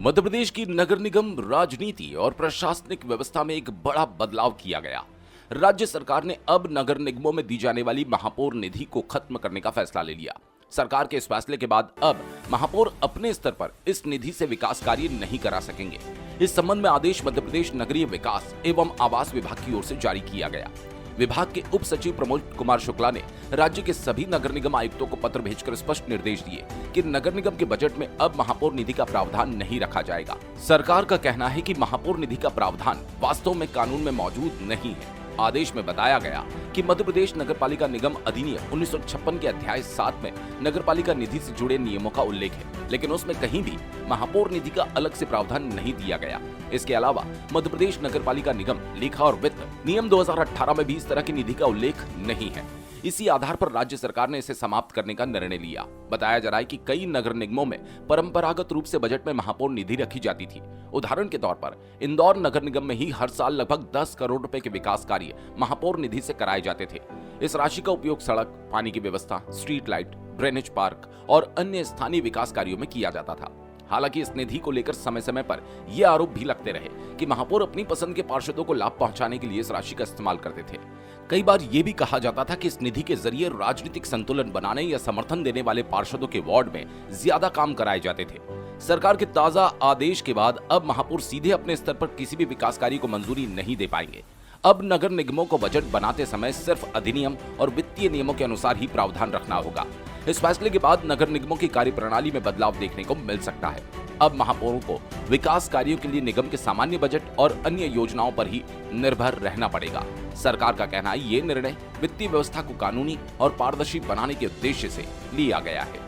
मध्य प्रदेश की नगर निगम राजनीति और प्रशासनिक व्यवस्था में एक बड़ा बदलाव किया गया। राज्य सरकार ने अब नगर निगमों में दी जाने वाली महापौर निधि को खत्म करने का फैसला ले लिया। सरकार के इस फैसले के बाद अब महापौर अपने स्तर पर इस निधि से विकास कार्य नहीं करा सकेंगे। इस संबंध में आदेश मध्य प्रदेश नगरीय विकास एवं आवास विभाग की ओर से जारी किया गया। विभाग के उप सचिव प्रमोद कुमार शुक्ला ने राज्य के सभी नगर निगम आयुक्तों को पत्र भेजकर स्पष्ट निर्देश दिए कि नगर निगम के बजट में अब महापौर निधि का प्रावधान नहीं रखा जाएगा। सरकार का कहना है कि महापौर निधि का प्रावधान वास्तव में कानून में मौजूद नहीं है। आदेश में बताया गया कि मध्य प्रदेश नगरपालिका निगम अधिनियम 1956 के अध्याय 7 में नगरपालिका निधि से जुड़े नियमों का उल्लेख है, लेकिन उसमें कहीं भी महापौर निधि का अलग से प्रावधान नहीं दिया गया। इसके अलावा मध्य प्रदेश नगरपालिका निगम लेखा और वित्त नियम 2018 में भी इस तरह की निधि का उल्लेख नहीं है। इसी आधार पर राज्य सरकार ने इसे समाप्त करने का निर्णय लिया। बताया जा रहा है कि कई नगर निगमों में परंपरागत रूप से बजट में महापौर निधि रखी जाती थी। उदाहरण के तौर पर इंदौर नगर निगम में ही हर साल लगभग 10 करोड़ रुपए के विकास कार्य महापौर निधि से कराए जाते थे। इस राशि का उपयोग सड़क, पानी की व्यवस्था, स्ट्रीट लाइट, ड्रेनेज पार्क और अन्य स्थानीय विकास कार्यों में किया जाता था। हालांकि इस निधि को लेकर समय समय पर ये आरोप भी लगते रहे कि महापौर अपनी पसंद के पार्षदों को लाभ पहुंचाने के लिए इस राशि का इस्तेमाल करते थे। कई बार ये भी कहा जाता था कि इस निधि के जरिए राजनीतिक संतुलन बनाने या समर्थन देने वाले पार्षदों के वार्ड में ज्यादा काम कराए जाते थे। सरकार के ताजा आदेश के बाद अब महापौर सीधे अपने स्तर पर किसी भी विकास कार्य को मंजूरी नहीं दे पाएंगे। अब नगर निगमों को बजट बनाते समय सिर्फ अधिनियम और वित्तीय नियमों के अनुसार ही प्रावधान रखना होगा। इस फैसले के बाद नगर निगमों की कार्यप्रणाली में बदलाव देखने को मिल सकता है। अब महापौरों को विकास कार्यों के लिए निगम के सामान्य बजट और अन्य योजनाओं पर ही निर्भर रहना पड़ेगा। सरकार का कहना है ये निर्णय वित्तीय व्यवस्था को कानूनी और पारदर्शी बनाने के उद्देश्य से लिया गया है।